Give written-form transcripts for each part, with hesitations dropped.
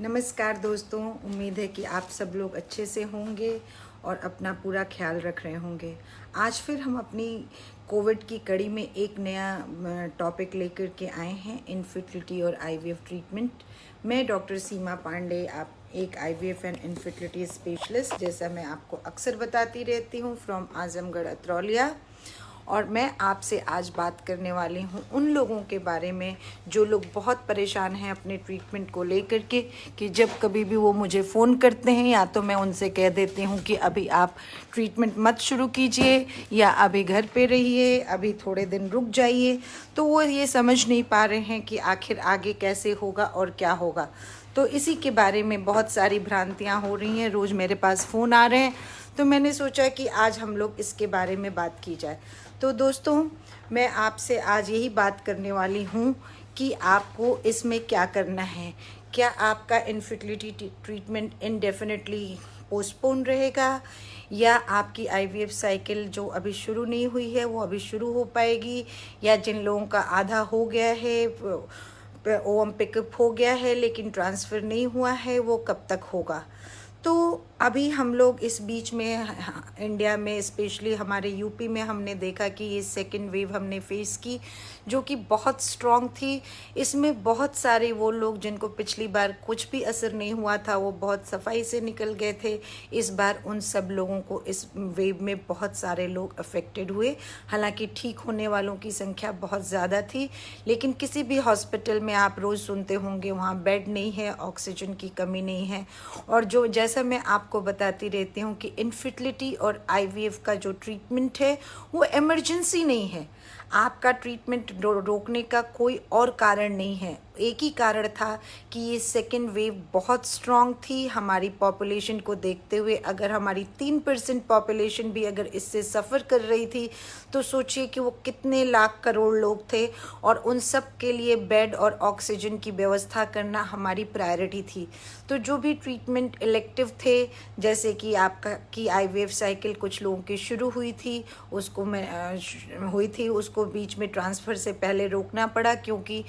नमस्कार दोस्तों, उम्मीद है कि आप सब लोग अच्छे से होंगे और अपना पूरा ख्याल रख रहे होंगे। आज फिर हम अपनी कोविड की कड़ी में एक नया टॉपिक लेकर के आए हैं, इनफर्टिलिटी और आईवीएफ ट्रीटमेंट। मैं डॉक्टर सीमा पांडे, आप एक आईवीएफ एंड इनफर्टिलिटी स्पेशलिस्ट, जैसा मैं आपको अक्सर बताती रहती हूँ, फ्रॉम आजमगढ़ अतरौलिया। और मैं आपसे आज बात करने वाली हूँ उन लोगों के बारे में जो लोग बहुत परेशान हैं अपने ट्रीटमेंट को लेकर के, कि जब कभी भी वो मुझे फ़ोन करते हैं या तो मैं उनसे कह देती हूँ कि अभी आप ट्रीटमेंट मत शुरू कीजिए या अभी घर पे रहिए, अभी थोड़े दिन रुक जाइए, तो वो ये समझ नहीं पा रहे हैं कि आखिर आगे कैसे होगा और क्या होगा। तो इसी के बारे में बहुत सारी भ्रांतियाँ हो रही हैं, रोज़ मेरे पास फ़ोन आ रहे हैं, तो मैंने सोचा कि आज हम लोग इसके बारे में बात की जाए। तो दोस्तों, मैं आपसे आज यही बात करने वाली हूँ कि आपको इसमें क्या करना है। क्या आपका इनफर्टिलिटी ट्रीटमेंट इंडेफिनिटली पोस्टपोन रहेगा, या आपकी आईवीएफ साइकिल जो अभी शुरू नहीं हुई है वो अभी शुरू हो पाएगी, या जिन लोगों का आधा हो गया है, ओवम पिकअप हो गया है लेकिन ट्रांसफ़र नहीं हुआ है, वो कब तक होगा। तो अभी हम लोग इस बीच में इंडिया में, स्पेशली हमारे यूपी में, हमने देखा कि ये सेकेंड वेव हमने फेस की, जो कि बहुत स्ट्रॉन्ग थी। इसमें बहुत सारे वो लोग जिनको पिछली बार कुछ भी असर नहीं हुआ था, वो बहुत सफाई से निकल गए थे। इस बार उन सब लोगों को इस वेव में बहुत सारे लोग अफेक्टेड हुए। हालांकि ठीक होने वालों की संख्या बहुत ज़्यादा थी, लेकिन किसी भी हॉस्पिटल में आप रोज़ सुनते होंगे वहाँ बेड नहीं है, ऑक्सीजन की कमी नहीं है। और जो जैसा मैं आपको बताती रहती हूँ कि इनफर्टिलिटी और आईवीएफ का जो ट्रीटमेंट है वो इमरजेंसी नहीं है। आपका ट्रीटमेंट रोकने का कोई और कारण नहीं है। एक ही कारण था कि ये सेकेंड वेव बहुत स्ट्रॉन्ग थी। हमारी पॉपुलेशन को देखते हुए अगर हमारी 3% पॉपुलेशन भी अगर इससे सफ़र कर रही थी, तो सोचिए कि वो कितने लाख करोड़ लोग थे, और उन सब के लिए बेड और ऑक्सीजन की व्यवस्था करना हमारी प्रायोरिटी थी। तो जो भी ट्रीटमेंट इलेक्टिव थे, जैसे कि आपका की आईवीएफ साइकिल कुछ लोगों की शुरू हुई थी, उसको बीच में ट्रांसफ़र से पहले रोकना पड़ा, क्योंकि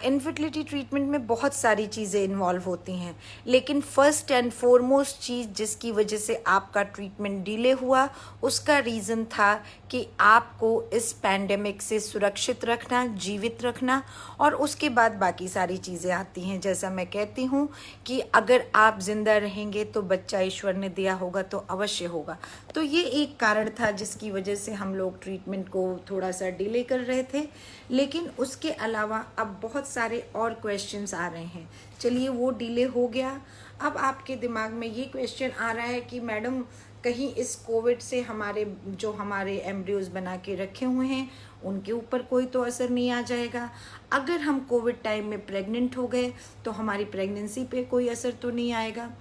इनफर्टिलिटी ट्रीटमेंट में बहुत सारी चीज़ें इन्वॉल्व होती हैं। लेकिन फर्स्ट एंड फॉरमोस्ट चीज़ जिसकी वजह से आपका ट्रीटमेंट डिले हुआ, उसका रीज़न था कि आपको इस पैंडेमिक से सुरक्षित रखना, जीवित रखना, और उसके बाद बाकी सारी चीज़ें आती हैं। जैसा मैं कहती हूँ कि अगर आप ज़िंदा रहेंगे तो बच्चा ईश्वर ने दिया होगा तो अवश्य होगा। तो ये एक कारण था जिसकी वजह से हम लोग ट्रीटमेंट को थोड़ा सा डिले कर रहे थे। लेकिन उसके अलावा अब बहुत सारे और क्वेश्चंस आ रहे हैं। चलिए, वो डिले हो गया। अब आपके दिमाग में ये क्वेश्चन आ रहा है कि मैडम, कहीं इस कोविड से हमारे एम्ब्रियोज बना के रखे हुए हैं उनके ऊपर कोई तो असर नहीं आ जाएगा। अगर हम कोविड टाइम में प्रेग्नेंट हो गए तो हमारी प्रेगनेंसी पे कोई असर तो नहीं आएगा।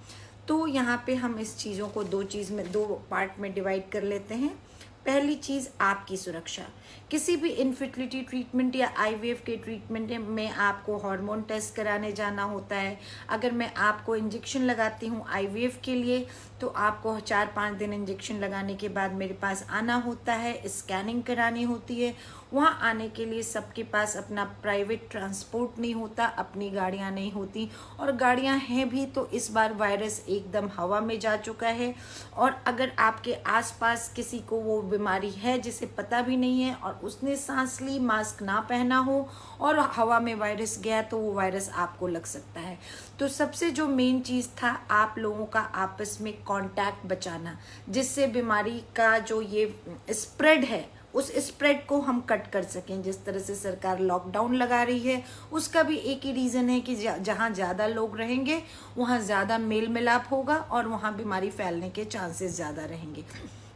तो यहाँ पे हम इस चीज़ों को दो पार्ट में डिवाइड कर लेते हैं। पहली चीज़, आपकी सुरक्षा। किसी भी इनफर्टिलिटी ट्रीटमेंट या आईवीएफ के ट्रीटमेंट में आपको हार्मोन टेस्ट कराने जाना होता है। अगर मैं आपको इंजेक्शन लगाती हूँ आईवीएफ के लिए, तो आपको 4-5 दिन इंजेक्शन लगाने के बाद मेरे पास आना होता है, स्कैनिंग करानी होती है। वहाँ आने के लिए सबके पास अपना प्राइवेट ट्रांसपोर्ट नहीं होता, अपनी गाड़ियाँ नहीं होती, और गाड़ियाँ हैं भी तो इस बार वायरस एकदम हवा में जा चुका है। और अगर आपके आसपास किसी को वो बीमारी है जिसे पता भी नहीं है और उसने सांस ली, मास्क ना पहना हो और हवा में वायरस गया, तो वो वायरस आपको लग सकता है। तो सबसे जो मेन चीज़ था, आप लोगों का आपस में कांटेक्ट बचाना, जिससे बीमारी का जो ये स्प्रेड है उस स्प्रेड को हम कट कर सकें। जिस तरह से सरकार लॉकडाउन लगा रही है, उसका भी एक ही रीज़न है कि जहाँ ज़्यादा लोग रहेंगे वहाँ ज़्यादा मेल मिलाप होगा और वहाँ बीमारी फैलने के चांसेस ज़्यादा रहेंगे।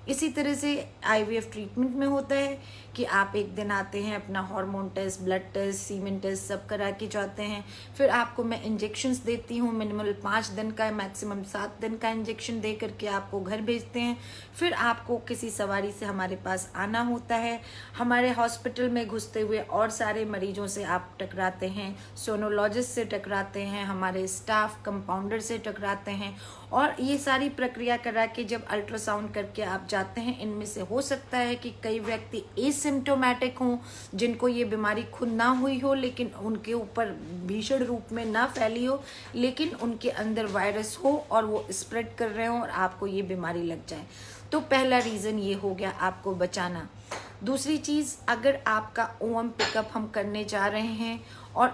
इसी तरह से आईवीएफ ट्रीटमेंट में होता है कि आप एक दिन आते हैं, अपना हार्मोन टेस्ट, ब्लड टेस्ट, सीमेन टेस्ट सब करा के जाते हैं। फिर आपको मैं इंजेक्शंस देती हूँ, मिनिमल 5 दिन का, मैक्सिमम 7 दिन का इंजेक्शन दे करके आपको घर भेजते हैं। फिर आपको किसी सवारी से हमारे पास आना होता है। हमारे हॉस्पिटल में घुसते हुए और सारे मरीजों से आप टकराते हैं, सोनोलॉजिस्ट से टकराते हैं, हमारे स्टाफ कंपाउंडर से टकराते हैं, और ये सारी प्रक्रिया करा के जब अल्ट्रासाउंड करके आप जाते हैं, इनमें से हो सकता है कि कई व्यक्ति एसिम्प्टोमेटिक हों, जिनको ये बीमारी खुद ना हुई हो लेकिन उनके ऊपर भीषण रूप में ना फैली हो, लेकिन उनके अंदर वायरस हो और वो स्प्रेड कर रहे हो और आपको ये बीमारी लग जाए। तो पहला रीज़न ये हो गया आपको बचाना। दूसरी चीज़, अगर आपका ओएम पिकअप हम करने जा रहे हैं और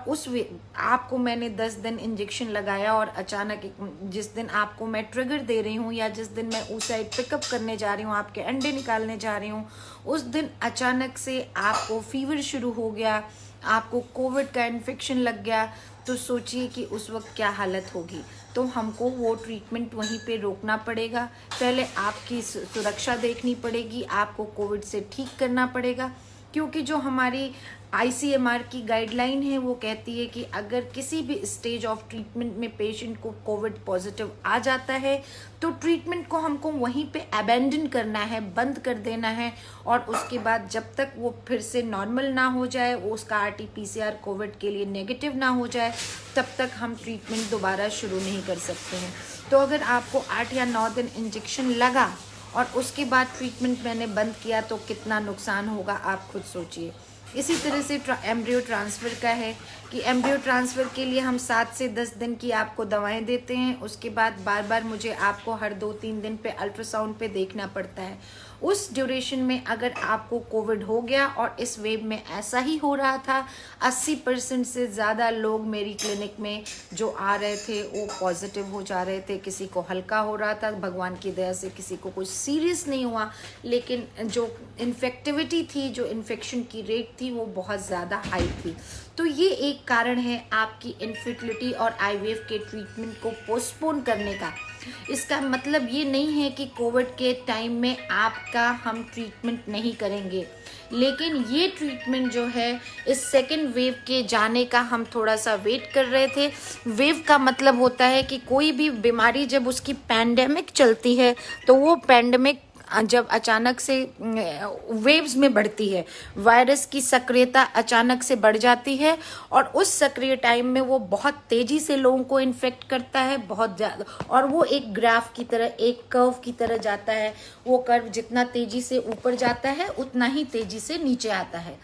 आपको मैंने 10 दिन इंजेक्शन लगाया और अचानक जिस दिन आपको मैं ट्रिगर दे रही हूँ या जिस दिन मैं oocyte पिकअप करने जा रही हूँ, आपके अंडे निकालने जा रही हूँ, उस दिन अचानक से आपको फीवर शुरू हो गया, आपको कोविड का इन्फेक्शन लग गया, तो सोचिए कि उस वक्त क्या हालत होगी। तो हमको वो ट्रीटमेंट वहीं पे रोकना पड़ेगा। पहले आपकी सुरक्षा देखनी पड़ेगी, आपको कोविड से ठीक करना पड़ेगा, क्योंकि जो हमारी ICMR की गाइडलाइन है वो कहती है कि अगर किसी भी स्टेज ऑफ ट्रीटमेंट में पेशेंट को कोविड पॉजिटिव आ जाता है तो ट्रीटमेंट को हमको वहीं पे अबेंडन करना है, बंद कर देना है, और उसके बाद जब तक वो फिर से नॉर्मल ना हो जाए, उसका RT-PCR कोविड के लिए नेगेटिव ना हो जाए, तब तक हम ट्रीटमेंट दोबारा शुरू नहीं कर सकते हैं। तो अगर आपको 8 या 9 दिन इंजेक्शन लगा और उसके बाद ट्रीटमेंट मैंने बंद किया तो कितना नुकसान होगा आप खुद सोचिए। इसी तरह से एम्ब्रियो ट्रांसफ़र का है कि एम्ब्रियो ट्रांसफ़र के लिए हम 7 से 10 दिन की आपको दवाएं देते हैं, उसके बाद बार बार मुझे आपको हर 2-3 दिन पे अल्ट्रासाउंड पे देखना पड़ता है। उस ड्यूरेशन में अगर आपको कोविड हो गया, और इस वेव में ऐसा ही हो रहा था, 80% से ज़्यादा लोग मेरी क्लिनिक में जो आ रहे थे वो पॉजिटिव हो जा रहे थे, किसी को हल्का हो रहा था, भगवान की दया से किसी को कुछ सीरियस नहीं हुआ, लेकिन जो इन्फेक्टिविटी थी, जो इन्फेक्शन की रेट थी वो बहुत ज़्यादा हाई थी। तो ये एक कारण है आपकी इनफर्टिलिटी और IVF के ट्रीटमेंट को पोस्टपोन करने का। इसका मतलब ये नहीं है कि कोविड के टाइम में आपका हम ट्रीटमेंट नहीं करेंगे, लेकिन ये ट्रीटमेंट जो है इस सेकेंड वेव के जाने का हम थोड़ा सा वेट कर रहे थे। वेव का मतलब होता है कि कोई भी बीमारी जब उसकी पैंडेमिक चलती है तो वो पैंडेमिक जब अचानक से वेव्स में बढ़ती है, वायरस की सक्रियता अचानक से बढ़ जाती है और उस सक्रिय टाइम में वो बहुत तेजी से लोगों को इन्फेक्ट करता है, बहुत ज़्यादा, और वो एक ग्राफ की तरह, एक कर्व की तरह जाता है। वो कर्व जितना तेजी से ऊपर जाता है उतना ही तेजी से नीचे आता है।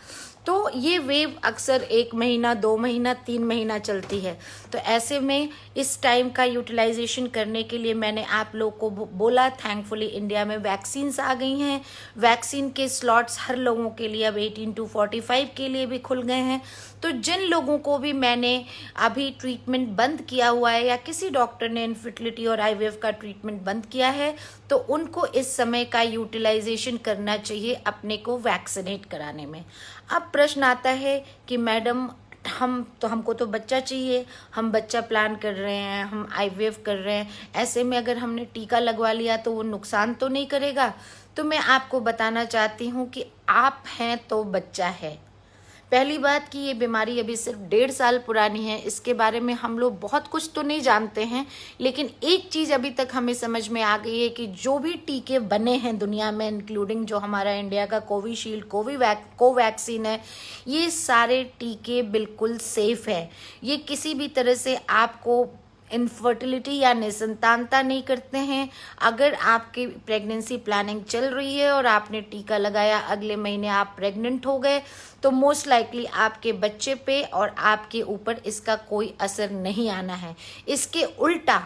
तो ये वेव अक्सर 1 महीना, 2 महीना, 3 महीना चलती है। तो ऐसे में इस टाइम का यूटिलाइजेशन करने के लिए मैंने आप लोग को बोला, थैंकफुली इंडिया में वैक्सीन्स आ गई हैं। वैक्सीन के स्लॉट्स हर लोगों के लिए अब 18 to 45 के लिए भी खुल गए हैं। तो जिन लोगों को भी मैंने अभी ट्रीटमेंट बंद किया हुआ है या किसी डॉक्टर ने इनफर्टिलिटी और IVF का ट्रीटमेंट बंद किया है, तो उनको इस समय का यूटिलाइजेशन करना चाहिए अपने को वैक्सीनेट कराने में। अब प्रश्न आता है कि मैडम हमको तो बच्चा चाहिए, हम बच्चा प्लान कर रहे हैं, हम IVF कर रहे हैं, ऐसे में अगर हमने टीका लगवा लिया तो वो नुकसान तो नहीं करेगा? तो मैं आपको बताना चाहती हूँ कि आप हैं तो बच्चा है। पहली बात कि ये बीमारी अभी सिर्फ 1.5 साल पुरानी है, इसके बारे में हम लोग बहुत कुछ तो नहीं जानते हैं, लेकिन एक चीज़ अभी तक हमें समझ में आ गई है कि जो भी टीके बने हैं दुनिया में, इंक्लूडिंग जो हमारा इंडिया का कोविशील्ड, कोवैक्सीन है, ये सारे टीके बिल्कुल सेफ है। ये किसी भी तरह से आपको इनफर्टिलिटी या निसंतानता नहीं करते हैं। अगर आपकी प्रेगनेंसी प्लानिंग चल रही है और आपने टीका लगाया, अगले महीने आप प्रेग्नेंट हो गए, तो मोस्ट लाइकली आपके बच्चे पे और आपके ऊपर इसका कोई असर नहीं आना है। इसके उल्टा,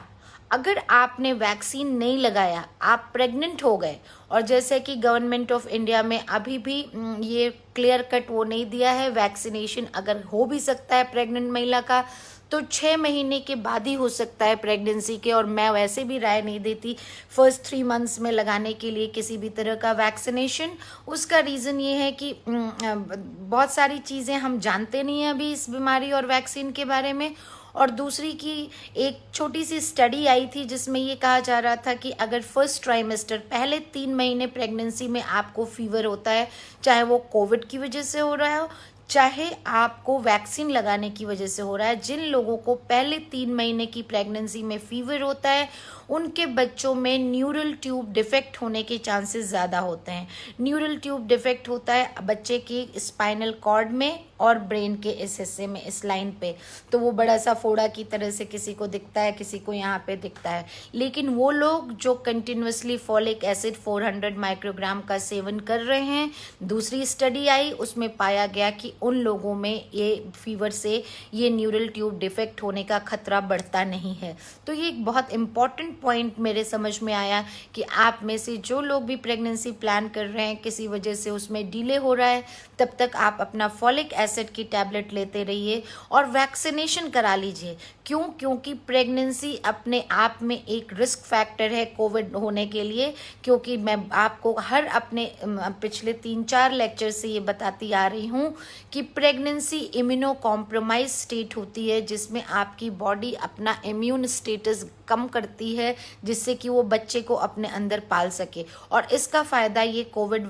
अगर आपने वैक्सीन नहीं लगाया, आप प्रेग्नेंट हो गए, और जैसे कि गवर्नमेंट ऑफ इंडिया में अभी भी ये क्लियर कट वो नहीं दिया है, वैक्सीनेशन अगर हो भी सकता है प्रेग्नेंट महिला का तो 6 महीने के बाद ही हो सकता है प्रेगनेंसी के, और मैं वैसे भी राय नहीं देती फर्स्ट 3 मंथ्स में लगाने के लिए किसी भी तरह का वैक्सीनेशन। उसका रीज़न ये है कि बहुत सारी चीज़ें हम जानते नहीं हैं अभी इस बीमारी और वैक्सीन के बारे में, और दूसरी की एक छोटी सी स्टडी आई थी जिसमें ये कहा जा रहा था कि अगर फर्स्ट ट्राइमेस्टर, पहले 3 महीने प्रेगनेंसी में आपको फीवर होता है, चाहे वो कोविड की वजह से हो रहा हो, चाहे आपको वैक्सीन लगाने की वजह से हो रहा है, जिन लोगों को पहले 3 महीने की प्रेगनेंसी में फीवर होता है उनके बच्चों में न्यूरल ट्यूब डिफेक्ट होने के चांसेस ज़्यादा होते हैं। न्यूरल ट्यूब डिफेक्ट होता है बच्चे की स्पाइनल कॉर्ड में और ब्रेन के इस हिस्से में, इस लाइन पे, तो वो बड़ा सा फोड़ा की तरह से किसी को दिखता है, किसी को यहाँ पे दिखता है। लेकिन वो लोग जो कंटिन्यूसली फॉलिक एसिड 400 माइक्रोग्राम का सेवन कर रहे हैं, दूसरी स्टडी आई, उसमें पाया गया कि उन लोगों में ये फीवर से ये न्यूरल ट्यूब डिफेक्ट होने का खतरा बढ़ता नहीं है। तो ये एक बहुत इंपॉर्टेंट पॉइंट मेरे समझ में आया कि आप में से जो लोग भी प्रेगनेंसी प्लान कर रहे हैं, किसी वजह से उसमें डिले हो रहा है, तब तक आप अपना फॉलिक एसिड की टैबलेट लेते रहिए और वैक्सीनेशन करा लीजिए। क्यों? क्योंकि प्रेगनेंसी अपने आप में एक रिस्क फैक्टर है कोविड होने के लिए। क्योंकि मैं आपको हर अपने पिछले 3-4 लेक्चर से ये बताती आ रही हूँ कि प्रेगनेंसी इम्यूनो कॉम्प्रोमाइज स्टेट होती है, जिसमें आपकी बॉडी अपना इम्यून स्टेटस कम करती है, जिससे कि वो बच्चे को अपने अंदर पाल सके। और इसका फायदा ये कोविड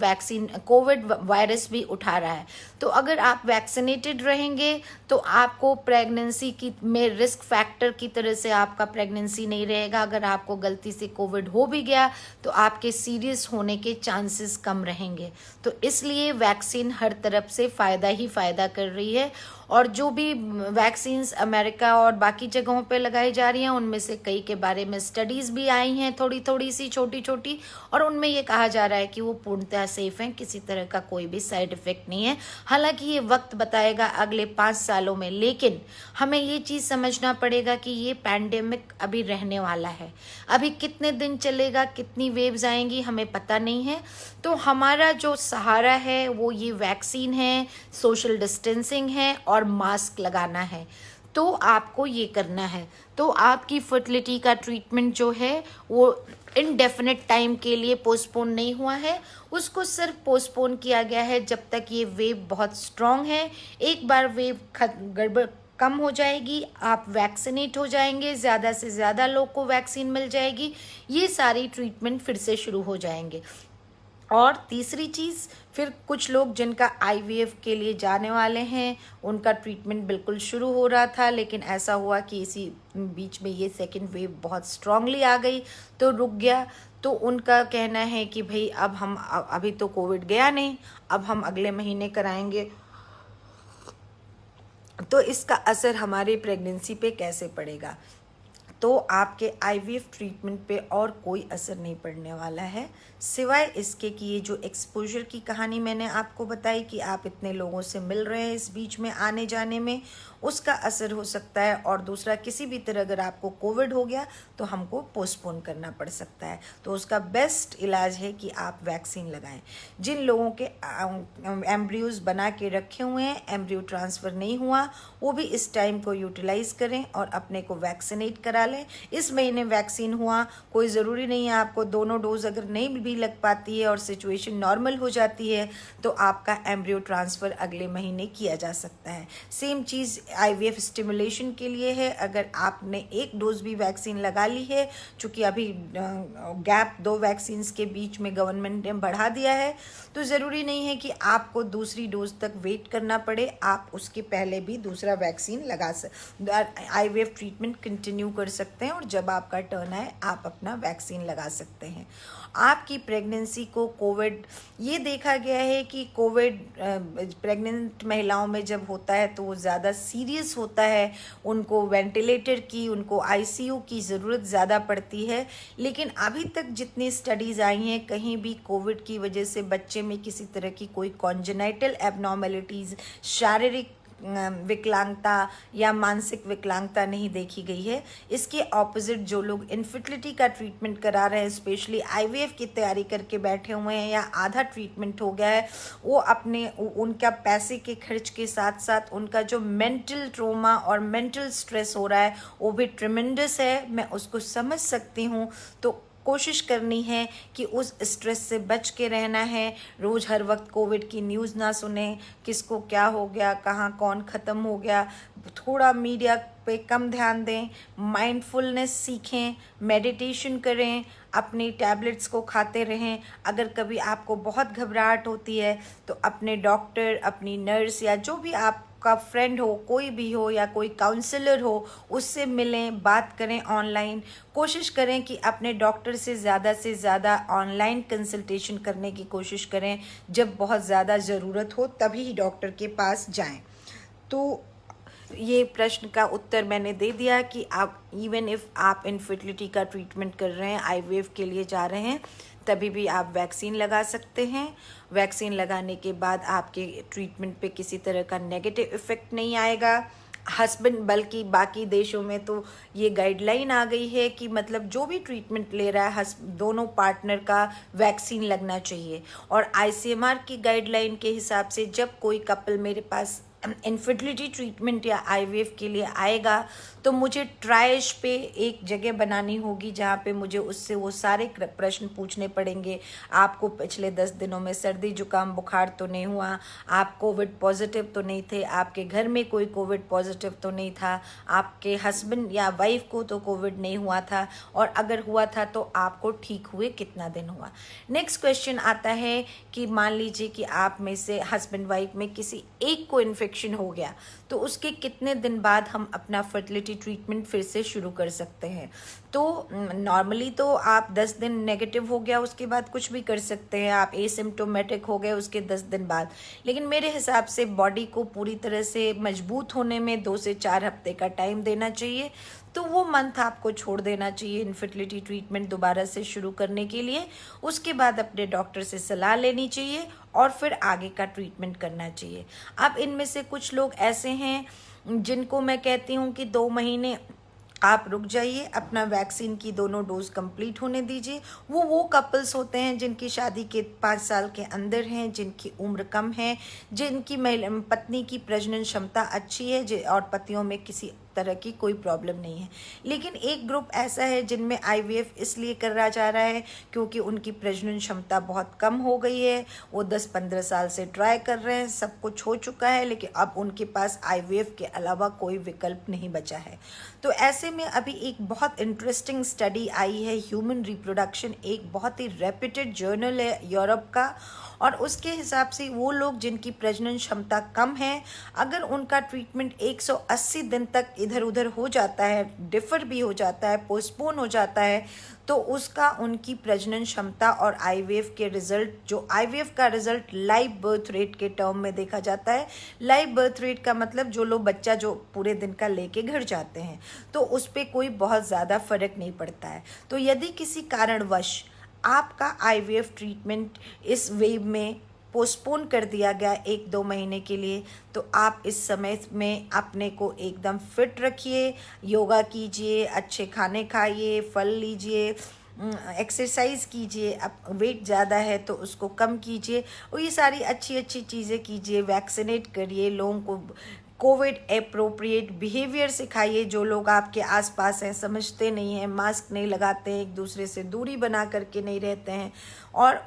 वायरस भी उठा रहा है। तो अगर आप वैक्सीनेटेड रहेंगे तो आपको प्रेगनेंसी की में रिस्क फैक्टर की तरह से आपका प्रेगनेंसी नहीं रहेगा। अगर आपको गलती से कोविड हो भी गया तो आपके सीरियस होने के चांसेस कम रहेंगे। तो इसलिए वैक्सीन हर तरफ से फायदा ही फायदा कर रही है। और जो भी वैक्सीन्स अमेरिका और बाकी जगहों पे लगाई जा रही हैं, उनमें से कई के बारे में स्टडीज भी आई हैं, थोड़ी थोड़ी सी छोटी छोटी, और उनमें ये कहा जा रहा है कि वो पूर्णतः सेफ हैं, किसी तरह का कोई भी साइड इफेक्ट नहीं है। हालांकि ये वक्त बताएगा अगले 5 सालों में, लेकिन हमें ये चीज़ समझना पड़ेगा कि ये पैंडेमिक अभी रहने वाला है। अभी कितने दिन चलेगा, कितनी वेव्स आएंगी, हमें पता नहीं है। तो हमारा जो सहारा है वो ये वैक्सीन है, सोशल डिस्टेंसिंग है और मास्क लगाना है। तो आपको ये करना है। तो आपकी फर्टिलिटी का ट्रीटमेंट जो है वो इनडेफिनेट टाइम के लिए पोस्टपोन नहीं हुआ है, उसको सिर्फ पोस्टपोन किया गया है जब तक ये वेव बहुत स्ट्रांग है। एक बार वेव गड़बड़ कम हो जाएगी, आप वैक्सीनेट हो जाएंगे, ज़्यादा से ज़्यादा लोग को वैक्सीन मिल जाएगी, ये सारी ट्रीटमेंट फिर से शुरू हो जाएंगे। और तीसरी चीज़, फिर कुछ लोग जिनका आईवीएफ के लिए जाने वाले हैं, उनका ट्रीटमेंट बिल्कुल शुरू हो रहा था, लेकिन ऐसा हुआ कि इसी बीच में ये सेकंड वेव बहुत स्ट्रांगली आ गई तो रुक गया। तो उनका कहना है कि भाई अब हम अभी तो कोविड गया नहीं, अब हम अगले महीने कराएंगे। तो इसका असर हमारी प्रेगनेंसी पे कैसे पड़ेगा? तो आपके आईवीएफ ट्रीटमेंट पे और कोई असर नहीं पड़ने वाला है, सिवाय इसके कि ये जो एक्सपोजर की कहानी मैंने आपको बताई कि आप इतने लोगों से मिल रहे हैं इस बीच में आने जाने में, उसका असर हो सकता है। और दूसरा, किसी भी तरह अगर आपको कोविड हो गया तो हमको पोस्टपोन करना पड़ सकता है। तो उसका बेस्ट इलाज है कि आप वैक्सीन लगाएं। जिन लोगों के एम्ब्रियोज बना के रखे हुए हैं, एम्ब्रियो ट्रांसफ़र नहीं हुआ, वो भी इस टाइम को यूटिलाइज करें और अपने को वैक्सीनेट करा लें। इस महीने वैक्सीन हुआ, कोई ज़रूरी नहीं है आपको दोनों डोज अगर नहीं भी लग पाती है और सिचुएशन नॉर्मल हो जाती है तो आपका एम्ब्रियो ट्रांसफ़र अगले महीने किया जा सकता है। सेम चीज़ आईवीएफ स्टिमुलेशन के लिए है। अगर आपने एक डोज भी वैक्सीन लगा ली है, चूँकि अभी गैप 2 वैक्सीन के बीच में गवर्नमेंट ने बढ़ा दिया है, तो ज़रूरी नहीं है कि आपको दूसरी डोज तक वेट करना पड़े, आप उसके पहले भी दूसरा वैक्सीन आईवीएफ ट्रीटमेंट कंटिन्यू कर सकते हैं और जब आपका टर्न आए आप अपना वैक्सीन लगा सकते हैं। आपकी प्रेगनेंसी को कोविड, ये देखा गया है कि कोविड प्रेग्नेंट महिलाओं में जब होता है तो वो ज़्यादा सीरियस होता है, उनको वेंटिलेटर की, उनको आईसीयू की ज़रूरत ज़्यादा पड़ती है। लेकिन अभी तक जितनी स्टडीज़ आई हैं, कहीं भी कोविड की वजह से बच्चे में किसी तरह की कोई कॉन्जेनाइटल एबनॉर्मेलिटीज़, शारीरिक विकलांगता या मानसिक विकलांगता नहीं देखी गई है। इसके ऑपोजिट जो लोग इनफर्टिलिटी का ट्रीटमेंट करा रहे हैं, स्पेशली आईवीएफ की तैयारी करके बैठे हुए हैं या आधा ट्रीटमेंट हो गया है, वो अपने उनका पैसे के खर्च के साथ साथ उनका जो मेंटल ट्रोमा और मेंटल स्ट्रेस हो रहा है वो भी ट्रिमेंडस है। मैं उसको समझ सकती हूँ। तो कोशिश करनी है कि उस स्ट्रेस से बच के रहना है। रोज़ हर वक्त कोविड की न्यूज़ ना सुने, किसको क्या हो गया, कहाँ कौन ख़त्म हो गया। थोड़ा मीडिया पे कम ध्यान दें, माइंडफुलनेस सीखें, मेडिटेशन करें, अपनी टैबलेट्स को खाते रहें। अगर कभी आपको बहुत घबराहट होती है तो अपने डॉक्टर, अपनी नर्स या जो भी आपका फ्रेंड हो, कोई भी हो या कोई काउंसलर हो, उससे मिलें, बात करें ऑनलाइन। कोशिश करें कि अपने डॉक्टर से ज़्यादा ऑनलाइन कंसल्टेशन करने की कोशिश करें। जब बहुत ज़्यादा ज़रूरत हो तभी डॉक्टर के पास जाएं। तो ये प्रश्न का उत्तर मैंने दे दिया कि आप इवन इफ़ आप इनफर्टिलिटी का ट्रीटमेंट कर रहे हैं, आईवीएफ के लिए जा रहे हैं, तभी भी आप वैक्सीन लगा सकते हैं। वैक्सीन लगाने के बाद आपके ट्रीटमेंट पे किसी तरह का नेगेटिव इफ़ेक्ट नहीं आएगा। हस्बैंड, बल्कि बाकी देशों में तो ये गाइडलाइन आ गई है कि मतलब जो भी ट्रीटमेंट ले रहा है दोनों पार्टनर का वैक्सीन लगना चाहिए। और आईसीएमआर की गाइडलाइन के हिसाब से जब कोई कपल मेरे पास इनफर्टिलिटी ट्रीटमेंट या आईवीएफ के लिए आएगा तो मुझे ट्राइश पे एक जगह बनानी होगी जहाँ पे मुझे उससे वो सारे प्रश्न पूछने पड़ेंगे। आपको पिछले 10 दिनों में सर्दी जुकाम बुखार तो नहीं हुआ, आप कोविड पॉजिटिव तो नहीं थे, आपके घर में कोई कोविड पॉजिटिव तो नहीं था, आपके हस्बैंड या वाइफ को तो कोविड नहीं हुआ था, और अगर हुआ था तो आपको ठीक हुए कितना दिन हुआ। नेक्स्ट क्वेश्चन आता है कि मान लीजिए कि आप में से हस्बैंड वाइफ में किसी एक को इन्फेक्शन हो गया तो उसके कितने दिन बाद हम अपना फर्टिलिटी ट्रीटमेंट फिर से शुरू कर सकते हैं। तो नॉर्मली तो आप 10 दिन नेगेटिव हो गया उसके बाद कुछ भी कर सकते हैं, आप एसिम्प्टोमेटिक हो गए उसके 10 दिन बाद, लेकिन मेरे हिसाब से बॉडी को पूरी तरह से मजबूत होने में 2 से 4 हफ्ते का टाइम देना चाहिए। तो वो मंथ आपको छोड़ देना चाहिए इनफर्टिलिटी ट्रीटमेंट दोबारा से शुरू करने के लिए। उसके बाद अपने डॉक्टर से सलाह लेनी चाहिए और फिर आगे का ट्रीटमेंट करना चाहिए। अब इनमें से कुछ लोग ऐसे हैं जिनको मैं कहती हूँ कि 2 महीने आप रुक जाइए, अपना वैक्सीन की दोनों डोज कंप्लीट होने दीजिए। वो कपल्स होते हैं जिनकी शादी के 5 साल के अंदर हैं, जिनकी उम्र कम है, जिनकी पत्नी की प्रजनन क्षमता अच्छी है और पतियों में किसी तरह की कोई प्रॉब्लम नहीं है। लेकिन एक ग्रुप ऐसा है जिनमें आईवीएफ इसलिए करा जा रहा है क्योंकि उनकी प्रजनन क्षमता बहुत कम हो गई है, वो 10-15 साल से ट्राई कर रहे हैं, सब कुछ हो चुका है, लेकिन अब उनके पास आईवीएफ के अलावा कोई विकल्प नहीं बचा है। तो ऐसे में अभी एक बहुत इंटरेस्टिंग स्टडी आई है, ह्यूमन रिप्रोडक्शन, एक बहुत ही रेप्यूटेड जर्नल है यूरोप का, और उसके हिसाब से वो लोग जिनकी प्रजनन क्षमता कम है, अगर उनका ट्रीटमेंट 180 दिन तक इधर उधर हो जाता है, डिफ़र भी हो जाता है, पोस्टपोन हो जाता है, तो उसका उनकी प्रजनन क्षमता और आईवीएफ के रिजल्ट, जो आईवीएफ का रिजल्ट लाइव बर्थ रेट के टर्म में देखा जाता है। लाइव बर्थ रेट का मतलब जो लोग बच्चा जो पूरे दिन का लेके घर जाते हैं, तो उस पर कोई बहुत ज़्यादा फर्क नहीं पड़ता है। तो यदि किसी कारणवश आपका आईवीएफ ट्रीटमेंट इस वेव में पोस्टपोन कर दिया गया 1-2 महीने के लिए, तो आप इस समय में अपने को एकदम फिट रखिए, योगा कीजिए, अच्छे खाने खाइए, फल लीजिए, एक्सरसाइज कीजिए, अब वेट ज़्यादा है तो उसको कम कीजिए, और ये सारी अच्छी अच्छी चीज़ें कीजिए, वैक्सीनेट करिए, लोगों को कोविड एप्रोप्रिएट बिहेवियर सिखाइए। जो लोग आपके आसपास हैं, समझते नहीं हैं, मास्क नहीं लगाते हैं, एक दूसरे से दूरी बना करके नहीं रहते हैं, और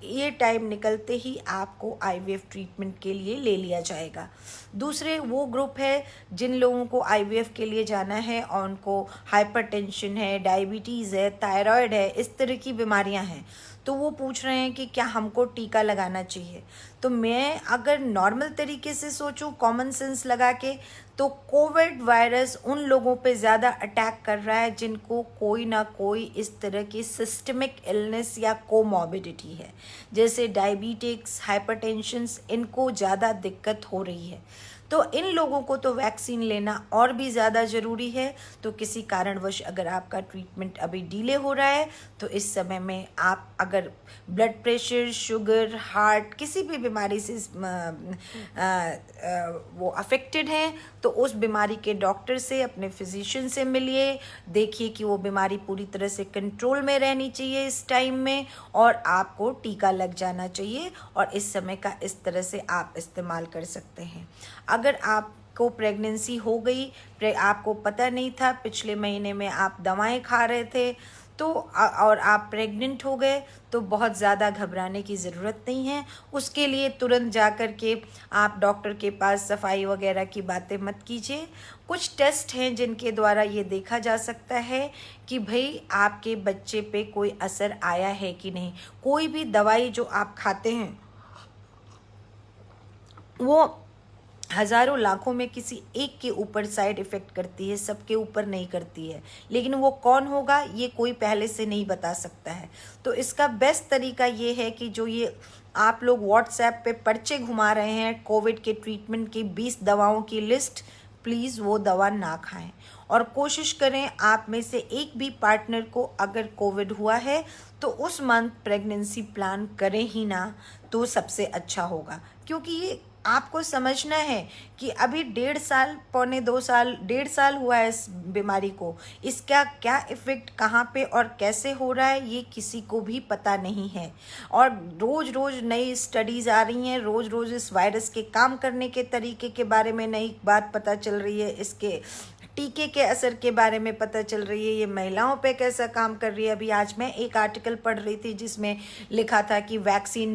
ये टाइम निकलते ही आपको आईवीएफ ट्रीटमेंट के लिए ले लिया जाएगा। दूसरे वो ग्रुप है जिन लोगों को आईवीएफ के लिए जाना है और उनको हाइपरटेंशन है, डायबिटीज़ है, थायराइड है, इस तरह की बीमारियां हैं, तो वो पूछ रहे हैं कि क्या हमको टीका लगाना चाहिए। तो मैं अगर नॉर्मल तरीके से सोचूं, कॉमन सेंस लगा के, तो कोविड वायरस उन लोगों पे ज़्यादा अटैक कर रहा है जिनको कोई ना कोई इस तरह की सिस्टमिक इलनेस या कोमॉर्बिडिटी है, जैसे डायबिटिक्स, हाइपरटेंशन्स, इनको ज़्यादा दिक्कत हो रही है। तो इन लोगों को तो वैक्सीन लेना और भी ज़्यादा ज़रूरी है। तो किसी कारणवश अगर आपका ट्रीटमेंट अभी डिले हो रहा है, तो इस समय में आप अगर ब्लड प्रेशर, शुगर, हार्ट, किसी भी बीमारी से वो अफेक्टेड हैं, तो उस बीमारी के डॉक्टर से, अपने फिजिशियन से मिलिए, देखिए कि वो बीमारी पूरी तरह से कंट्रोल में रहनी चाहिए इस टाइम में, और आपको टीका लग जाना चाहिए, और इस समय का इस तरह से आप इस्तेमाल कर सकते हैं। अगर आपको प्रेगनेंसी हो गई, आपको पता नहीं था, पिछले महीने में आप दवाएं खा रहे थे, तो और आप प्रेग्नेंट हो गए, तो बहुत ज़्यादा घबराने की ज़रूरत नहीं है। उसके लिए तुरंत जा कर के आप डॉक्टर के पास सफाई वगैरह की बातें मत कीजिए। कुछ टेस्ट हैं जिनके द्वारा ये देखा जा सकता है कि भाई आपके बच्चे पे कोई असर आया है कि नहीं। कोई भी दवाई जो आप खाते हैं वो हज़ारों लाखों में किसी एक के ऊपर साइड इफ़ेक्ट करती है, सबके ऊपर नहीं करती है, लेकिन वो कौन होगा ये कोई पहले से नहीं बता सकता है। तो इसका बेस्ट तरीका ये है कि जो ये आप लोग व्हाट्सएप पे पर्चे घुमा रहे हैं कोविड के ट्रीटमेंट की 20 दवाओं की लिस्ट, प्लीज़ वो दवा ना खाएं और कोशिश करें आप में से एक भी पार्टनर को अगर कोविड हुआ है तो उस मंथ प्रेगनेंसी प्लान करें ही ना, तो सबसे अच्छा होगा। क्योंकि ये आपको समझना है कि अभी 1.5 साल, 1.5 1.5 साल हुआ है इस बीमारी को, इसका क्या इफ़ेक्ट कहाँ पे और कैसे हो रहा है ये किसी को भी पता नहीं है। और रोज़ रोज़ नई स्टडीज़ आ रही हैं, रोज़ रोज़ इस वायरस के काम करने के तरीके के बारे में नई बात पता चल रही है, इसके टीके के असर के बारे में पता चल रही है, ये महिलाओं पे कैसा काम कर रही है। अभी आज मैं एक आर्टिकल पढ़ रही थी जिसमें लिखा था कि वैक्सीन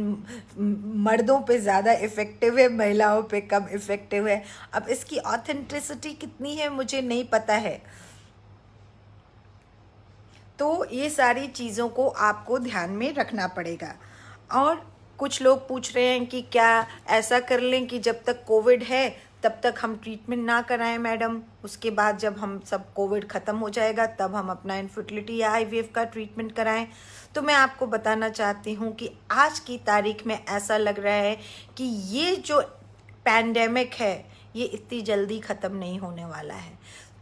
मर्दों पे ज़्यादा इफ़ेक्टिव है, महिलाओं पे कम इफ़ेक्टिव है। अब इसकी ऑथेंटिसिटी कितनी है मुझे नहीं पता है। तो ये सारी चीज़ों को आपको ध्यान में रखना पड़ेगा। और कुछ लोग पूछ रहे हैं कि क्या ऐसा कर लें कि जब तक कोविड है तब तक हम ट्रीटमेंट ना कराएं मैडम, उसके बाद जब हम सब कोविड ख़त्म हो जाएगा तब हम अपना इनफर्टिलिटी या आईवीएफ का ट्रीटमेंट कराएं। तो मैं आपको बताना चाहती हूँ कि आज की तारीख में ऐसा लग रहा है कि ये जो पैंडेमिक है ये इतनी जल्दी ख़त्म नहीं होने वाला है।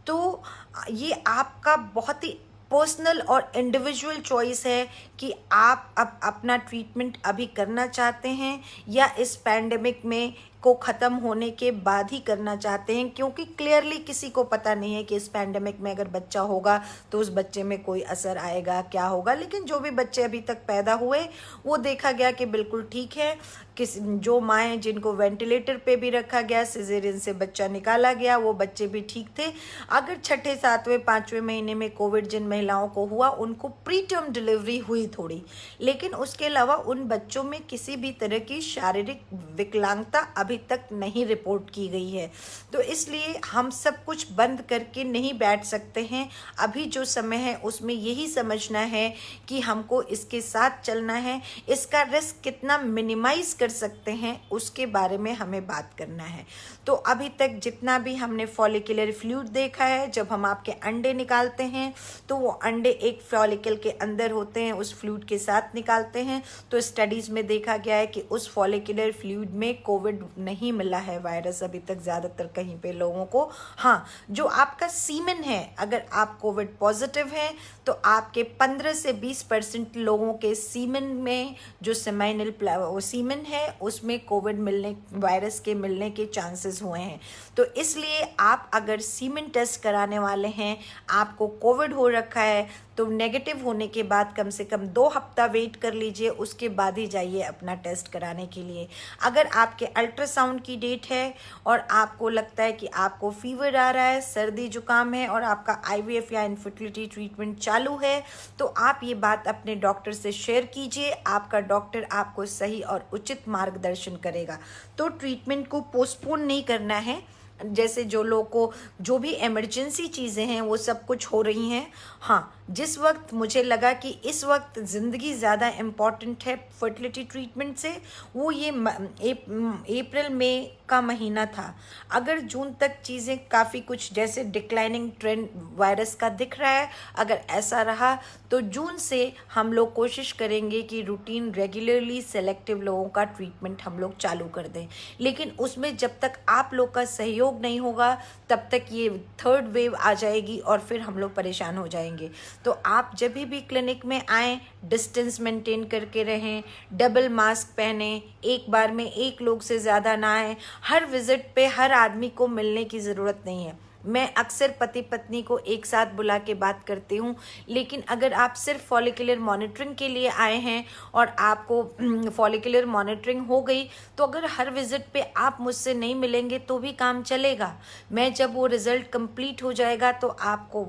तो ये आपका बहुत ही पर्सनल और इंडिविजुअल चॉइस है कि आप अब अपना ट्रीटमेंट अभी करना चाहते हैं या इस पैंडेमिक में को ख़त्म होने के बाद ही करना चाहते हैं। क्योंकि क्लियरली किसी को पता नहीं है कि इस पैंडेमिक में अगर बच्चा होगा तो उस बच्चे में कोई असर आएगा, क्या होगा। लेकिन जो भी बच्चे अभी तक पैदा हुए वो देखा गया कि बिल्कुल ठीक है। जो माएँ जिनको वेंटिलेटर पे भी रखा गया, सिजेरियन से बच्चा निकाला गया, वो बच्चे भी ठीक थे। अगर 6, 7, 5वें महीने में कोविड जिन महिलाओं को हुआ उनको प्री टर्म डिलीवरी हुई थोड़ी, लेकिन उसके अलावा उन बच्चों में किसी भी तरह की शारीरिक विकलांगता अभी तक नहीं रिपोर्ट की गई है। तो इसलिए हम सब कुछ बंद करके नहीं बैठ सकते हैं। अभी जो समय है उसमें यही समझना है कि हमको इसके साथ चलना है, इसका रिस्क कितना मिनिमाइज कर सकते हैं उसके बारे में हमें बात करना है। तो अभी तक जितना भी हमने फॉलिकुलर फ्लूइड देखा है, जब हम आपके अंडे निकालते हैं तो वो अंडे एक फॉलिकल के अंदर होते हैं, उस फ्लूइड के साथ निकालते हैं। तो स्टडीज़ में देखा गया है कि उस फॉलिकुलर फ्लूइड में कोविड नहीं मिला है वायरस अभी तक ज़्यादातर कहीं पे लोगों को। हाँ, जो आपका सीमेन है, अगर आप कोविड पॉजिटिव हैं तो आपके 15 से 20% लोगों के सीमेन में जो सेमाइनल सीमेन है उसमें कोविड मिलने, वायरस के मिलने के चांसेस हुए हैं। तो इसलिए आप अगर सीमेन टेस्ट कराने वाले हैं, आपको कोविड हो रखा है, तो नेगेटिव होने के बाद कम से कम 2 हफ्ता वेट कर लीजिए, उसके बाद ही जाइए अपना टेस्ट कराने के लिए। अगर आपके अल्ट्रासाउंड की डेट है और आपको लगता है कि आपको फीवर आ रहा है, सर्दी जुकाम है और आपका आईवीएफ या इनफर्टिलिटी ट्रीटमेंट चालू है, तो आप ये बात अपने डॉक्टर से शेयर कीजिए। आपका डॉक्टर आपको सही और उचित मार्गदर्शन करेगा। तो ट्रीटमेंट को पोस्टपोन नहीं करना है। जैसे जो लोग को जो भी इमरजेंसी चीज़ें हैं वो सब कुछ हो रही हैं। हाँ, जिस वक्त मुझे लगा कि इस वक्त ज़िंदगी ज़्यादा इम्पॉर्टेंट है फर्टिलिटी ट्रीटमेंट से, वो ये अप्रैल मई का महीना था। अगर जून तक चीज़ें काफ़ी कुछ जैसे डिक्लाइनिंग ट्रेंड वायरस का दिख रहा है, अगर ऐसा रहा तो जून से हम लोग कोशिश करेंगे कि रूटीन रेगुलरली सेलेक्टिव लोगों का ट्रीटमेंट हम लोग चालू कर दें। लेकिन उसमें जब तक आप लोग का सहयोग नहीं होगा तब तक ये 3rd वेव आ जाएगी और फिर हम लोग परेशान हो जाएंगे। तो आप जब भी क्लिनिक में आएँ डिस्टेंस मेंटेन करके रहें, डबल मास्क पहने, एक बार में एक लोग से ज़्यादा ना आए। हर विजिट पे हर आदमी को मिलने की ज़रूरत नहीं है। मैं अक्सर पति पत्नी को एक साथ बुला के बात करती हूँ, लेकिन अगर आप सिर्फ फॉलिकुलर मॉनिटरिंग के लिए आए हैं और आपको फॉलिकुलर मॉनिटरिंग हो गई, तो अगर हर विजिट पे आप मुझसे नहीं मिलेंगे तो भी काम चलेगा। मैं जब वो रिज़ल्ट कंप्लीट हो जाएगा तो आपको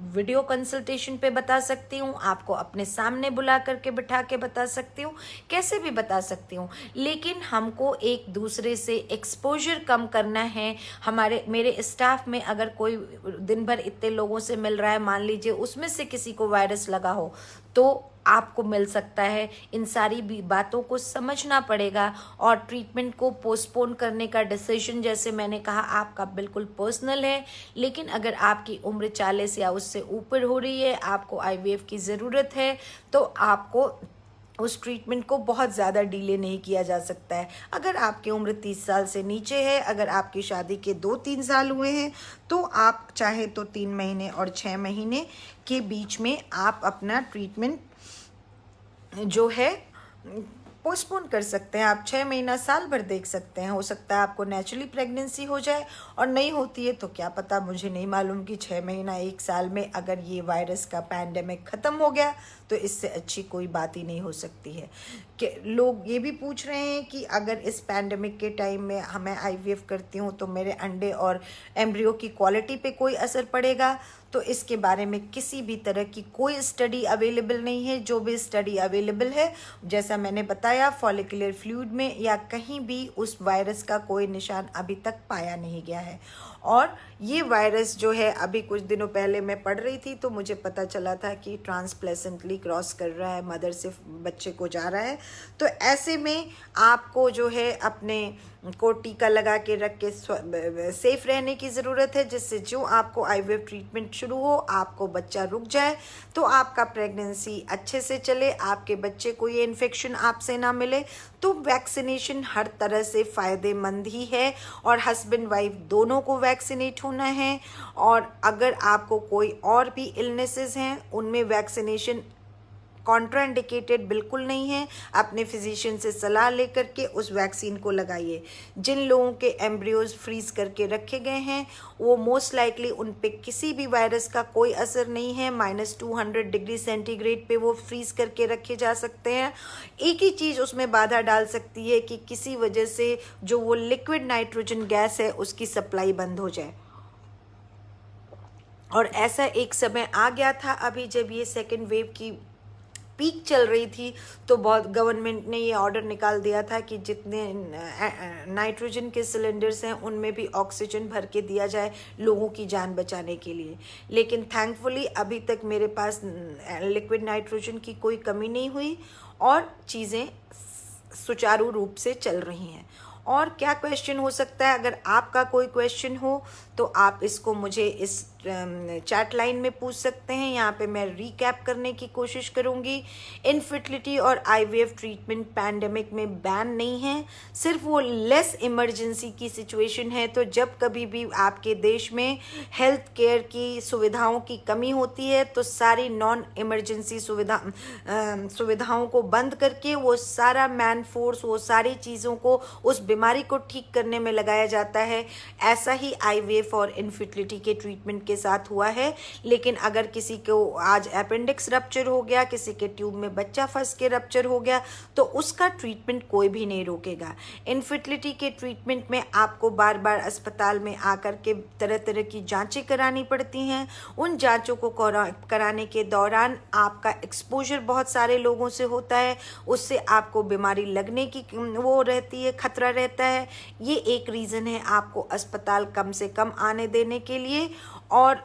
वीडियो कंसल्टेशन पे बता सकती हूँ, आपको अपने सामने बुला करके बिठा के बता सकती हूँ, कैसे भी बता सकती हूँ। लेकिन हमको एक दूसरे से एक्सपोजर कम करना है। मेरे स्टाफ में अगर कोई दिन भर इतने लोगों से मिल रहा है, मान लीजिए उसमें से किसी को वायरस लगा हो तो आपको मिल सकता है। इन सारी बातों को समझना पड़ेगा और ट्रीटमेंट को पोस्टपोन करने का डिसीजन, जैसे मैंने कहा, आपका बिल्कुल पर्सनल है। लेकिन अगर आपकी उम्र 40 या उससे ऊपर हो रही है, आपको आईवीएफ की ज़रूरत है, तो आपको उस ट्रीटमेंट को बहुत ज़्यादा डिले नहीं किया जा सकता है। अगर आपकी उम्र 30 साल से नीचे है, अगर आपकी शादी के 2-3 साल हुए हैं, तो आप चाहे तो 3 महीने और 6 महीने के बीच में आप अपना ट्रीटमेंट जो है पोस्टपोन कर सकते हैं। आप 6 महीना साल भर देख सकते हैं। हो सकता है आपको नेचुरली प्रेगनेंसी हो जाए, और नहीं होती है तो क्या पता, मुझे नहीं मालूम कि 6 महीना 1 साल में अगर ये वायरस का पैंडेमिक ख़त्म हो गया तो इससे अच्छी कोई बात ही नहीं हो सकती है। कि लोग ये भी पूछ रहे हैं कि अगर इस पैंडेमिक के टाइम में मैं IVF करती हूँ तो मेरे अंडे और एम्ब्रियो की क्वालिटी पे कोई असर पड़ेगा? तो इसके बारे में किसी भी तरह की कोई स्टडी अवेलेबल नहीं है। जो भी स्टडी अवेलेबल है, जैसा मैंने बताया, फॉलिकुलर फ्लूइड में या कहीं भी उस वायरस का कोई निशान अभी तक पाया नहीं गया है। और ये वायरस जो है, अभी कुछ दिनों पहले मैं पढ़ रही थी तो मुझे पता चला था कि ट्रांसप्लेसेंटली क्रॉस कर रहा है, मदर से बच्चे को जा रहा है। तो ऐसे में आपको जो है अपने को टीका लगा के रख के सेफ रहने की ज़रूरत है, जिससे जो आपको IVF ट्रीटमेंट शुरू हो, आपको बच्चा रुक जाए, तो आपका प्रेगनेंसी अच्छे से चले, आपके बच्चे को ये इन्फेक्शन आपसे ना मिले। तो वैक्सीनेशन हर तरह से फ़ायदेमंद ही है, और हस्बैंड वाइफ दोनों को वैक्सीनेट होना है। और अगर आपको कोई और भी इलनेसेस हैं, उनमें वैक्सीनेशन कॉन्ट्राइंडिकेटेड बिल्कुल नहीं है। अपने फिजिशियन से सलाह लेकर के उस वैक्सीन को लगाइए। जिन लोगों के एम्ब्रियोज फ्रीज करके रखे गए हैं, वो मोस्ट लाइकली उन पे किसी भी वायरस का कोई असर नहीं है। -200 डिग्री सेंटीग्रेड पे वो फ्रीज करके रखे जा सकते हैं। एक ही चीज़ उसमें बाधा डाल सकती है कि किसी वजह से जो वो लिक्विड नाइट्रोजन गैस है उसकी सप्लाई बंद हो जाए। और ऐसा एक समय आ गया था अभी, जब ये सेकेंड वेव की पीक चल रही थी, तो बहुत गवर्नमेंट ने ये ऑर्डर निकाल दिया था कि जितने नाइट्रोजन के सिलेंडर्स हैं उनमें भी ऑक्सीजन भर के दिया जाए लोगों की जान बचाने के लिए। लेकिन थैंकफुली अभी तक मेरे पास लिक्विड नाइट्रोजन की कोई कमी नहीं हुई और चीज़ें सुचारू रूप से चल रही हैं। और क्या क्वेश्चन हो सकता है? अगर आपका कोई क्वेश्चन हो तो आप इसको मुझे इस चैट लाइन में पूछ सकते हैं। यहाँ पे मैं रिकैप करने की कोशिश करूँगी। इनफर्टिलिटी और IVF ट्रीटमेंट पैंडेमिक में बैन नहीं है, सिर्फ वो लेस इमरजेंसी की सिचुएशन है। तो जब कभी भी आपके देश में हेल्थ केयर की सुविधाओं की कमी होती है तो सारी नॉन इमरजेंसी सुविधाओं को बंद करके वो सारा मैन फोर्स, वो सारी चीज़ों को उस बीमारी को ठीक करने में लगाया जाता है। ऐसा ही IVF और इनफर्टिलिटी के ट्रीटमेंट के साथ हुआ है। लेकिन अगर किसी को आज अपेंडिक्स रप्चर हो गया, किसी के ट्यूब में बच्चा फंस के रप्चर हो गया, तो उसका ट्रीटमेंट कोई भी नहीं रोकेगा। इनफर्टिलिटी के ट्रीटमेंट में आपको बार बार अस्पताल में आकर के तरह तरह की जांचें करानी पड़ती हैं। उन जांचों को कराने के दौरान आपका एक्सपोजर बहुत सारे लोगों से होता है, उससे आपको बीमारी लगने की वो रहती है, खतरा रहता है। ये एक रीज़न है आपको अस्पताल कम से कम आने देने के लिए, और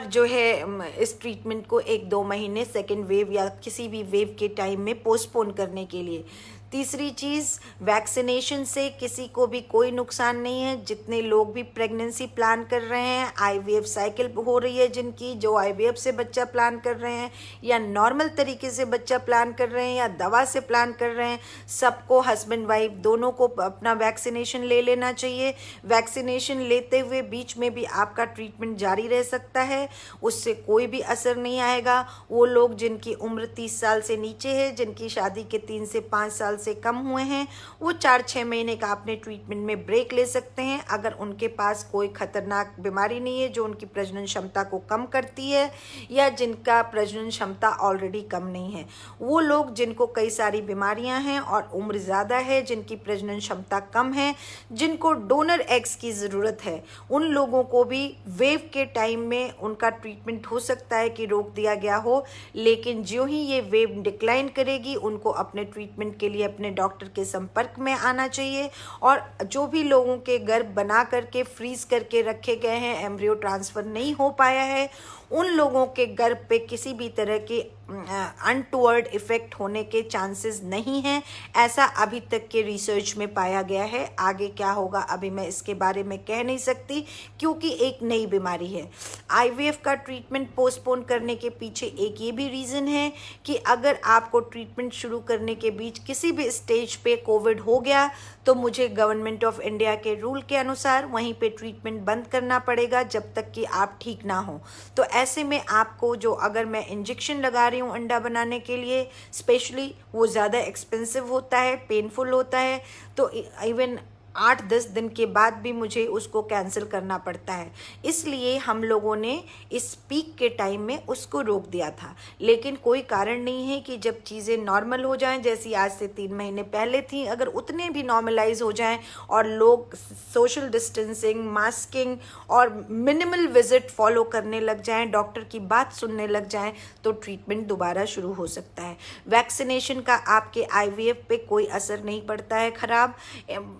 जो है इस ट्रीटमेंट को 1-2 महीने सेकेंड वेव या किसी भी वेव के टाइम में पोस्टपोन करने के लिए। तीसरी चीज़, वैक्सीनेशन से किसी को भी कोई नुकसान नहीं है। जितने लोग भी प्रेगनेंसी प्लान कर रहे हैं, IVF साइकिल हो रही है जिनकी, जो IVF से बच्चा प्लान कर रहे हैं या नॉर्मल तरीके से बच्चा प्लान कर रहे हैं या दवा से प्लान कर रहे हैं, सबको, हस्बैंड वाइफ दोनों को अपना वैक्सीनेशन ले लेना चाहिए। वैक्सीनेशन लेते हुए बीच में भी आपका ट्रीटमेंट जारी रह सकता है, उससे कोई भी असर नहीं आएगा। वो लोग जिनकी उम्र 30 साल से नीचे है, जिनकी शादी के 3 से 5 साल से कम हुए हैं, वो 4-6 महीने का अपने ट्रीटमेंट में ब्रेक ले सकते हैं। अगर उनके पास कोई खतरनाक बीमारी नहीं है जो उनकी प्रजनन क्षमता को कम करती है, या जिनका प्रजनन क्षमता ऑलरेडी कम नहीं है। वो लोग जिनको कई सारी बीमारियां हैं और उम्र ज़्यादा है, जिनकी प्रजनन क्षमता कम है, जिनको डोनर एग्स की ज़रूरत है, उन लोगों को भी वेव के टाइम में उनका ट्रीटमेंट हो सकता है कि रोक दिया गया हो। लेकिन जो ही ये वेव डिक्लाइन करेगी, उनको अपने ट्रीटमेंट के लिए अपने डॉक्टर के संपर्क में आना चाहिए। और जो भी लोगों के गर्भ बना करके फ्रीज करके रखे गए हैं, एम्ब्रियो ट्रांसफ़र नहीं हो पाया है, उन लोगों के गर्भ पे किसी भी तरह के अनटुवर्ड इफेक्ट होने के चांसेस नहीं हैं, ऐसा अभी तक के रिसर्च में पाया गया है। आगे क्या होगा अभी मैं इसके बारे में कह नहीं सकती, क्योंकि एक नई बीमारी है। आईवीएफ का ट्रीटमेंट पोस्टपोन करने के पीछे एक ये भी रीज़न है कि अगर आपको ट्रीटमेंट शुरू करने के बीच किसी भी स्टेज पे कोविड हो गया तो मुझे गवर्नमेंट ऑफ इंडिया के रूल के अनुसार वहीं पे ट्रीटमेंट बंद करना पड़ेगा जब तक कि आप ठीक ना हो। तो ऐसे में आपको जो, अगर मैं इंजेक्शन लगा रही हूँ अंडा बनाने के लिए स्पेशली, वो ज़्यादा एक्सपेंसिव होता है, पेनफुल होता है, तो इवन 8-10 दिन के बाद भी मुझे उसको कैंसिल करना पड़ता है। इसलिए हम लोगों ने इस पीक के टाइम में उसको रोक दिया था। लेकिन कोई कारण नहीं है कि जब चीज़ें नॉर्मल हो जाएं, जैसी आज से 3 महीने पहले थी, अगर उतने भी नॉर्मलाइज हो जाएं और लोग सोशल डिस्टेंसिंग, मास्किंग और मिनिमल विजिट फॉलो करने लग जाएं, डॉक्टर की बात सुनने लग जाएं, तो ट्रीटमेंट दोबारा शुरू हो सकता है। वैक्सीनेशन का आपके आईवीएफ पे कोई असर नहीं पड़ता है खराब।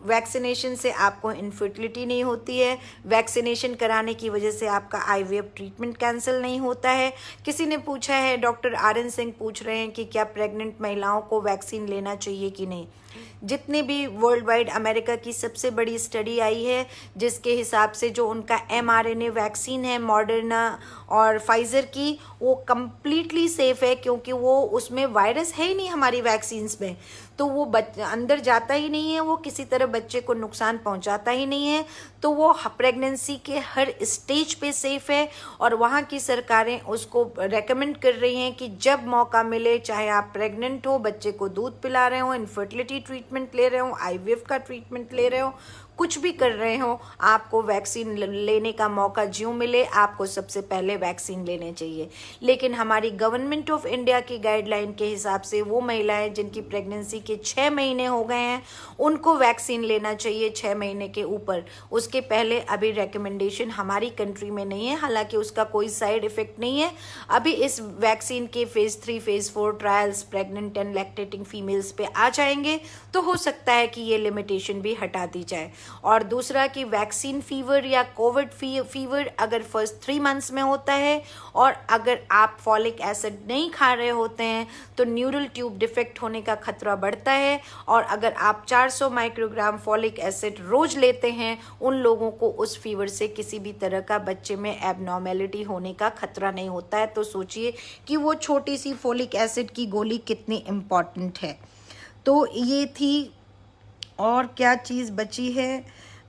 वैक्सीनेशन से आपको इनफर्टिलिटी नहीं होती है। वैक्सीनेशन कराने की वजह से आपका आईवीएफ ट्रीटमेंट कैंसिल नहीं होता है। किसी ने पूछा है, डॉक्टर RN सिंह पूछ रहे हैं कि क्या प्रेग्नेंट महिलाओं को वैक्सीन लेना चाहिए कि नहीं। जितने भी वर्ल्ड वाइड, अमेरिका की सबसे बड़ी स्टडी आई है जिसके हिसाब से जो उनका mRNA वैक्सीन है मॉडर्ना और फाइज़र की, वो कम्प्लीटली सेफ़ है, क्योंकि वो उसमें वायरस है ही नहीं हमारी वैक्सीन्स में, तो वो अंदर जाता ही नहीं है, वो किसी तरह बच्चे को नुकसान पहुंचाता ही नहीं है, तो वो प्रेगनेंसी के हर स्टेज पे सेफ़ है। और वहाँ की सरकारें उसको रेकमेंड कर रही हैं कि जब मौका मिले, चाहे आप प्रेग्नेंट हो, बच्चे को दूध पिला रहे हो, इनफर्टिलिटी ट्रीटमेंट ले रहे हो, आईवीएफ का ट्रीटमेंट ले रहे हो, कुछ भी कर रहे हो, आपको वैक्सीन लेने का मौका ज्यों मिले आपको सबसे पहले वैक्सीन लेने चाहिए। लेकिन हमारी गवर्नमेंट ऑफ इंडिया की गाइडलाइन के हिसाब से वो महिलाएं जिनकी प्रेगनेंसी के 6 महीने हो गए हैं उनको वैक्सीन लेना चाहिए 6 महीने के ऊपर। उसके पहले अभी रिकमेंडेशन हमारी कंट्री में नहीं है, हालांकि उसका कोई साइड इफेक्ट नहीं है। अभी इस वैक्सीन के phase 3 phase 4 trials pregnant and lactating females पे आ जाएंगे, तो हो सकता है कि ये लिमिटेशन भी हटा दी जाए। और दूसरा कि वैक्सीन फीवर या कोविड फीवर अगर फर्स्ट 3 मंथ्स में होता है और अगर आप फॉलिक एसिड नहीं खा रहे होते हैं तो न्यूरल ट्यूब डिफेक्ट होने का खतरा बढ़ता है। और अगर आप 400 माइक्रोग्राम फॉलिक एसिड रोज लेते हैं, उन लोगों को उस फीवर से किसी भी तरह का बच्चे में एबनॉर्मेलिटी होने का खतरा नहीं होता है। तो सोचिए कि वो छोटी सी फॉलिक एसिड की गोली कितनी इम्पॉर्टेंट है। तो ये थी, और क्या चीज़ बची है।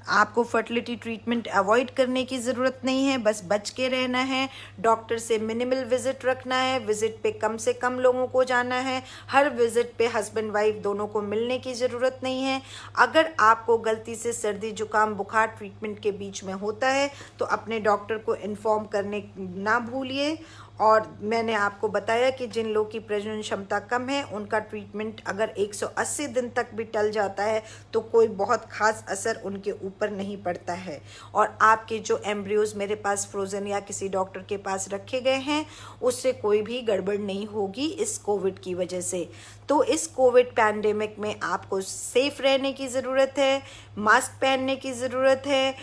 आपको फर्टिलिटी ट्रीटमेंट अवॉइड करने की ज़रूरत नहीं है, बस बच के रहना है। डॉक्टर से मिनिमल विजिट रखना है, विजिट पे कम से कम लोगों को जाना है। हर विजिट पे हस्बैंड वाइफ दोनों को मिलने की ज़रूरत नहीं है। अगर आपको गलती से सर्दी जुकाम बुखार ट्रीटमेंट के बीच में होता है तो अपने डॉक्टर को इन्फॉर्म करने ना भूलिए। और मैंने आपको बताया कि जिन लोगों की प्रजनन क्षमता कम है उनका ट्रीटमेंट अगर 180 दिन तक भी टल जाता है तो कोई बहुत खास असर उनके ऊपर नहीं पड़ता है। और आपके जो एम्ब्रियोज मेरे पास फ्रोज़न या किसी डॉक्टर के पास रखे गए हैं उससे कोई भी गड़बड़ नहीं होगी इस कोविड की वजह से। तो इस कोविड पैंडेमिक में आपको सेफ रहने की ज़रूरत है, मास्क पहनने की ज़रूरत है,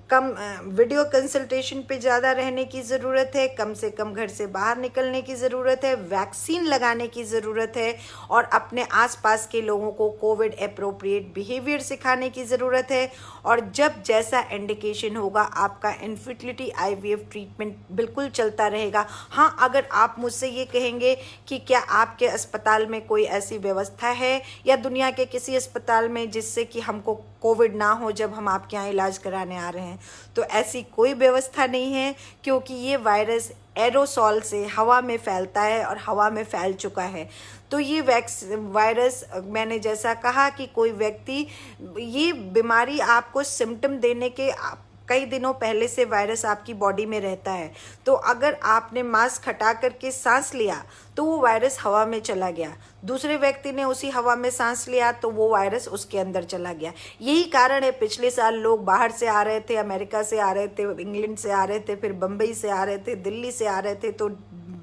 कम वीडियो कंसल्टेशन पे ज़्यादा रहने की ज़रूरत है, कम से कम घर से बाहर निकलने की ज़रूरत है, वैक्सीन लगाने की ज़रूरत है और अपने आसपास के लोगों को कोविड एप्रोप्रिएट बिहेवियर सिखाने की ज़रूरत है। और जब जैसा इंडिकेशन होगा आपका इनफर्टिलिटी आईवीएफ ट्रीटमेंट बिल्कुल चलता रहेगा। हाँ, अगर आप मुझसे ये कहेंगे कि क्या आपके अस्पताल में कोई ऐसी व्यवस्था है या दुनिया के किसी अस्पताल में जिससे कि हमको कोविड ना हो जब हम आपके यहाँ इलाज कराने आ रहे हैं, तो ऐसी कोई व्यवस्था नहीं है, क्योंकि ये वायरस एरोसॉल से हवा में फैलता है और हवा में फैल चुका है। तो ये वायरस, मैंने जैसा कहा कि कोई व्यक्ति, ये बीमारी आपको सिम्टम देने के कई दिनों पहले से वायरस आपकी बॉडी में रहता है। तो अगर आपने मास्क हटा करके सांस लिया तो वो वायरस हवा में चला गया, दूसरे व्यक्ति ने उसी हवा में सांस लिया तो वो वायरस उसके अंदर चला गया। यही कारण है पिछले साल लोग बाहर से आ रहे थे, अमेरिका से आ रहे थे, इंग्लैंड से आ रहे थे, फिर बम्बई से आ रहे थे, दिल्ली से आ रहे थे, तो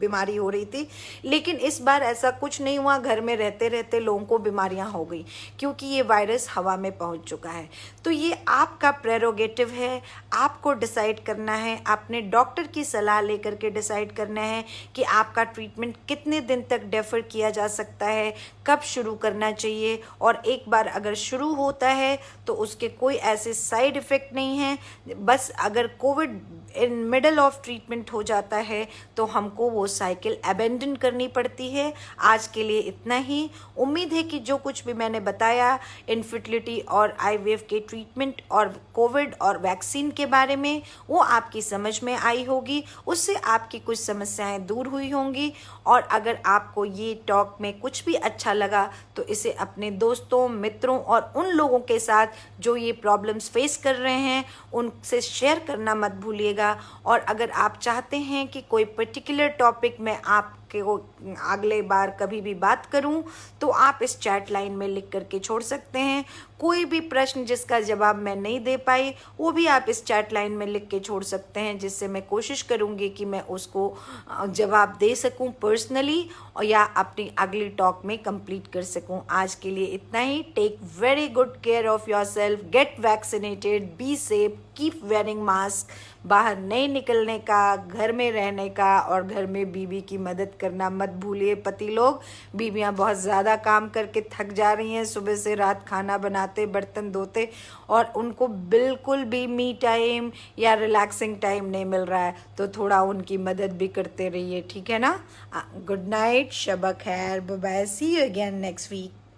बीमारी हो रही थी, लेकिन इस बार ऐसा कुछ नहीं हुआ। घर में रहते रहते लोगों को बीमारियां हो गई क्योंकि ये वायरस हवा में पहुंच चुका है। तो ये आपका प्रेरोगेटिव है, आपको डिसाइड करना है, आपने डॉक्टर की सलाह लेकर के डिसाइड करना है कि आपका ट्रीटमेंट कितने दिन तक डेफर किया जा सकता है, कब शुरू करना चाहिए। और एक बार अगर शुरू होता है तो उसके कोई ऐसे साइड इफ़ेक्ट नहीं है। बस अगर Covid in middle of treatment हो जाता है तो हमको वो साइकिल अबेंडन करनी पड़ती है। आज के लिए इतना ही। उम्मीद है कि जो कुछ भी मैंने बताया इनफर्टिलिटी और आईवीएफ के ट्रीटमेंट और कोविड और वैक्सीन के बारे में, वो आपकी समझ में आई होगी, उससे आपकी कुछ समस्याएं दूर हुई होंगी। और अगर आपको ये टॉक में कुछ भी अच्छा लगा तो इसे अपने दोस्तों, मित्रों और उन लोगों के साथ जो ये प्रॉब्लम्स फेस कर रहे हैं उनसे शेयर करना मत भूलिएगा। और अगर आप चाहते हैं कि कोई पर्टिकुलर टॉपिक में आपके अगले बार कभी भी बात करूं तो आप इस चैट लाइन में लिख करके छोड़ सकते हैं। कोई भी प्रश्न जिसका जवाब मैं नहीं दे पाई वो भी आप इस चैट लाइन में लिख के छोड़ सकते हैं, जिससे मैं कोशिश करूंगी कि मैं उसको जवाब दे सकूं पर्सनली और या अपनी अगली टॉक में कंप्लीट कर सकूं। आज के लिए इतना ही। Take very good care of yourself, get vaccinated, be safe, keep wearing mask. बाहर नहीं निकलने का, घर में रहने का और घर में बीवी की मदद करना मत भूलिए। पति लोग, बीवियां बहुत ज़्यादा काम करके थक जा रही हैं, सुबह से रात खाना बनाते, बर्तन धोते, और उनको बिल्कुल भी मी टाइम या रिलैक्सिंग टाइम नहीं मिल रहा है, तो थोड़ा उनकी मदद भी करते रहिए, ठीक है ना। गुड नाइट, शब खैर, bye bye, see you again next week.